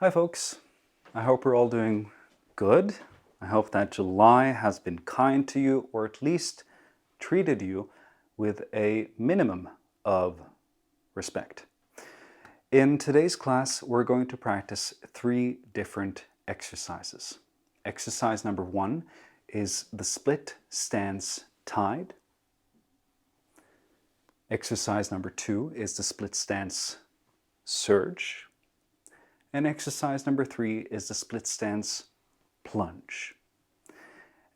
Hi folks, I hope we're all doing good. I hope that July has been kind to you, or at least treated you with a minimum of respect. In today's class, we're going to practice 3 different exercises. Exercise number 1 is the split stance tied. Exercise number 2 is the split stance surge. And exercise number 3 is the split stance plunge.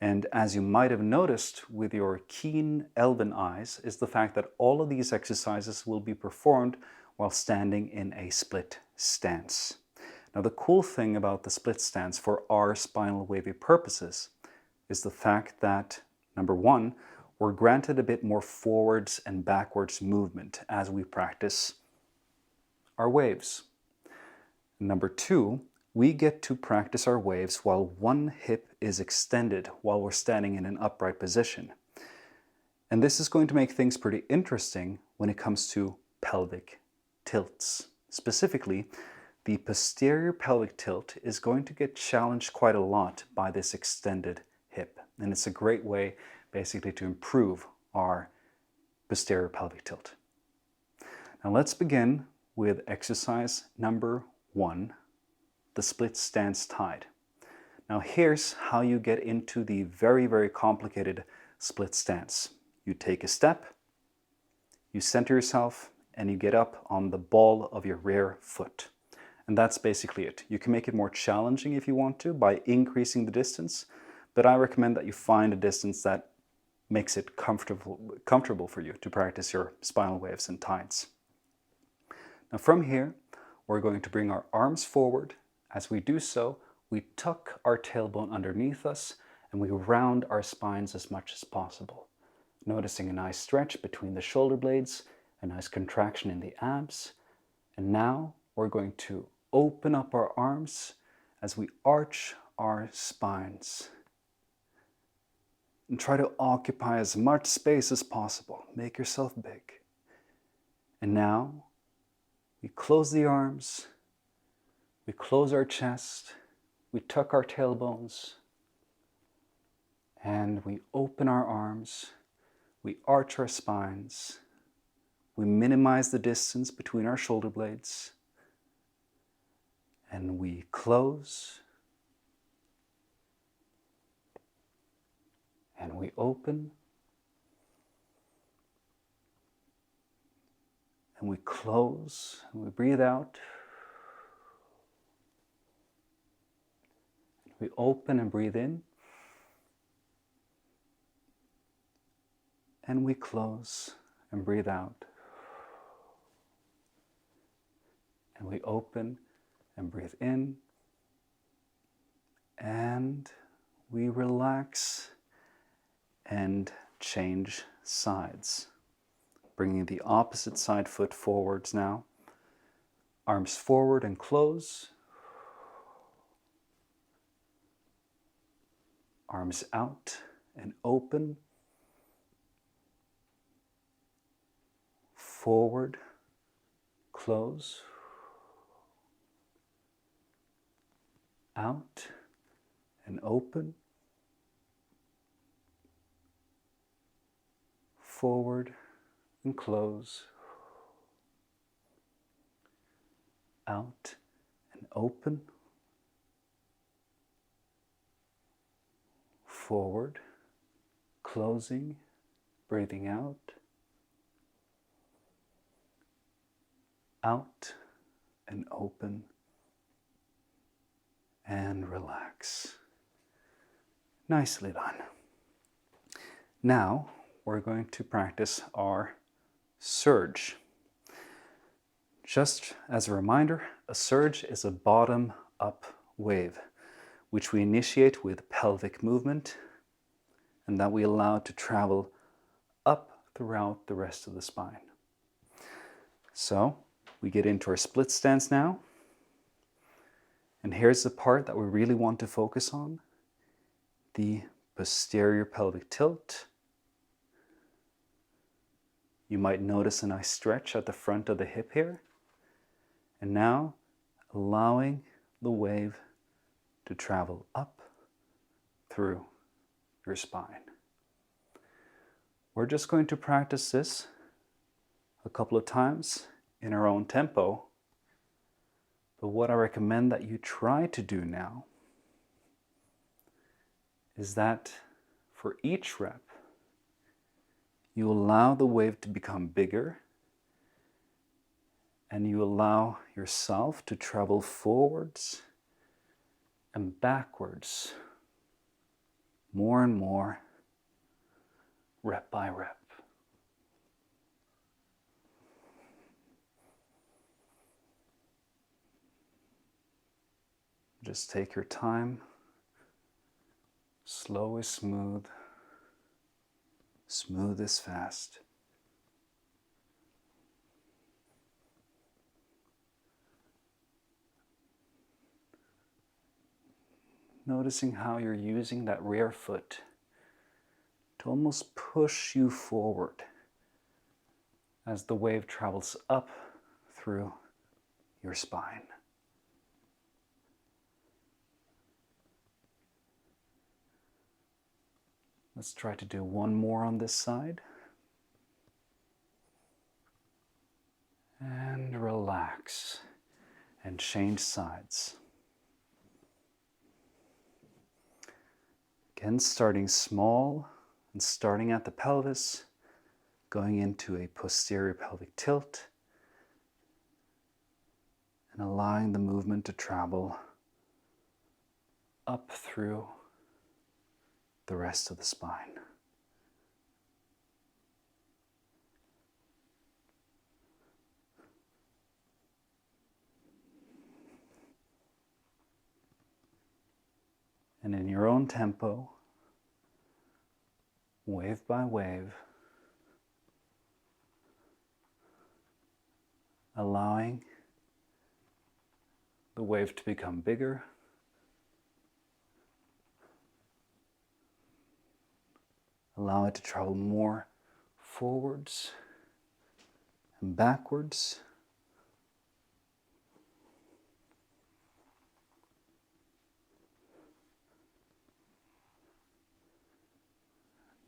And as you might have noticed with your keen elven eyes is the fact that all of these exercises will be performed while standing in a split stance. Now the cool thing about the split stance for our spinal wavy purposes is the fact that, number 1, we're granted a bit more forwards and backwards movement as we practice our waves. Number 2, we get to practice our waves while one hip is extended while we're standing in an upright position. And this is going to make things pretty interesting when it comes to pelvic tilts. Specifically, the posterior pelvic tilt is going to get challenged quite a lot by this extended hip. And it's a great way basically to improve our posterior pelvic tilt. Now let's begin with exercise number 1, the split stance tied. Now here's how you get into the very, very complicated split stance. You take a step, you center yourself, and you get up on the ball of your rear foot. And that's basically it. You can make it more challenging if you want to by increasing the distance, but I recommend that you find a distance that makes it comfortable for you to practice your spinal waves and tides. Now from here, we're going to bring our arms forward. As we do so, we tuck our tailbone underneath us and we round our spines as much as possible. Noticing a nice stretch between the shoulder blades, a nice contraction in the abs. And now we're going to open up our arms as we arch our spines. And try to occupy as much space as possible. Make yourself big. And now we close the arms, we close our chest, we tuck our tailbones, and we open our arms, we arch our spines, we minimize the distance between our shoulder blades, and we close, and we open, and we close, and we breathe out. We open and breathe in. And we close and breathe out. And we open and breathe in. And we relax and change sides. Bringing the opposite side foot forwards now. Arms forward and close. Arms out and open. Forward, close. Out and open. Forward and close. Out and open. Forward, closing, breathing out. Out and open. And relax. Nicely done. Now we're going to practice our surge. Just as a reminder, a surge is a bottom-up wave, which we initiate with pelvic movement and that we allow to travel up throughout the rest of the spine. So we get into our split stance now. And here's the part that we really want to focus on, the posterior pelvic tilt. You might notice a nice stretch at the front of the hip here. And now allowing the wave to travel up through your spine. We're just going to practice this a couple of times in our own tempo. But what I recommend that you try to do now is that for each rep, you allow the wave to become bigger and you allow yourself to travel forwards and backwards more and more, rep by rep. Just take your time. Slow is smooth. Smooth is fast. Noticing how you're using that rear foot to almost push you forward as the wave travels up through your spine. Let's try to do one more on this side. And relax and change sides. Again, starting small and starting at the pelvis, going into a posterior pelvic tilt, and allowing the movement to travel up through the rest of the spine. And in your own tempo, wave by wave, allowing the wave to become bigger, allow it to travel more forwards and backwards.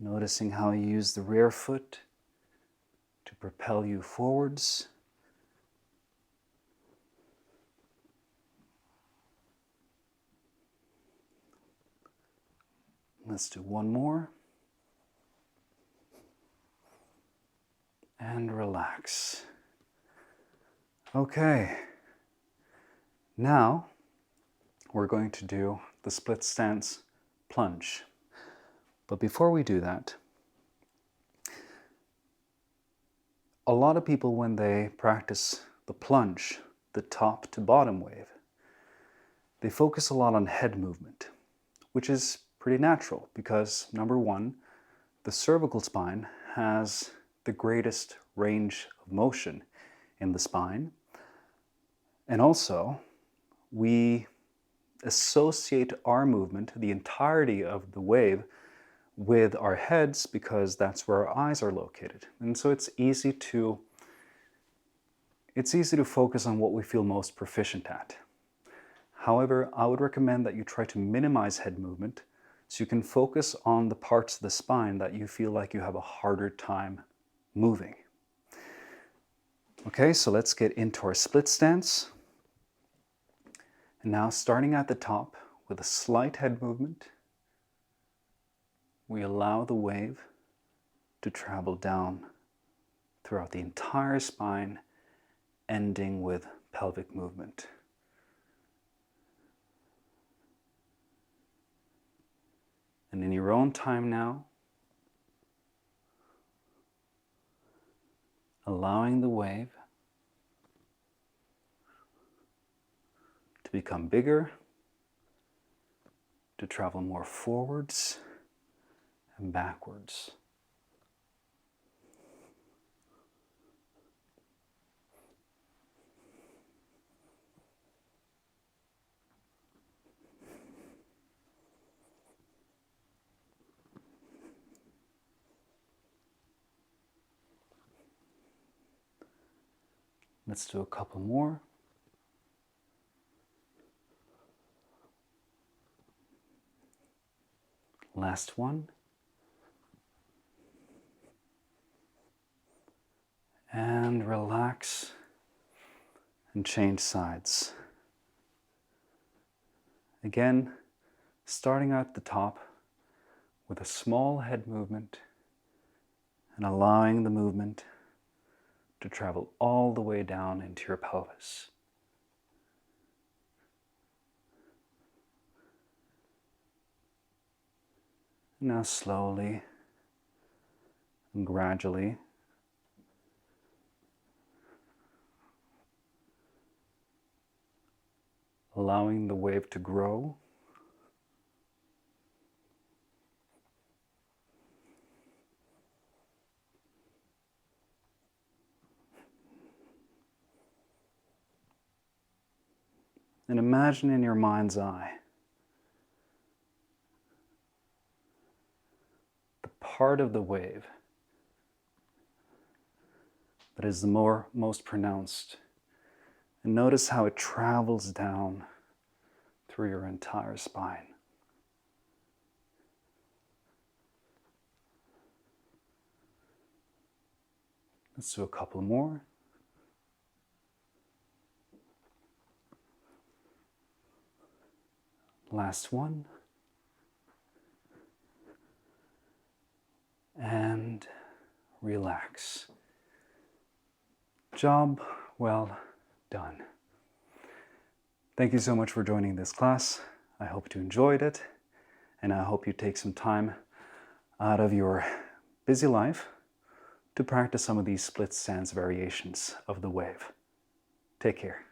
Noticing how you use the rear foot to propel you forwards. Let's do one more. And relax. Okay. Now we're going to do the split stance plunge. But before we do that, a lot of people, when they practice the plunge, the top to bottom wave, they focus a lot on head movement, which is pretty natural because, number one, the cervical spine has the greatest range of motion in the spine. And also, we associate our movement, the entirety of the wave, with our heads because that's where our eyes are located. And so it's easy to focus on what we feel most proficient at. However, I would recommend that you try to minimize head movement so you can focus on the parts of the spine that you feel like you have a harder time moving. Okay, so let's get into our split stance. And now, starting at the top with a slight head movement, we allow the wave to travel down throughout the entire spine, ending with pelvic movement. And in your own time now, allowing the wave to become bigger, to travel more forwards and backwards. Let's do a couple more. Last one. And relax and change sides. Again, starting at the top with a small head movement and allowing the movement to travel all the way down into your pelvis. Now slowly and gradually allowing the wave to grow. And imagine in your mind's eye the part of the wave that is the most pronounced. And notice how it travels down through your entire spine. Let's do a couple more. Last one. And relax. Job well done. Thank you so much for joining this class. I hope you enjoyed it, and I hope you take some time out of your busy life to practice some of these split stance variations of the wave. Take care.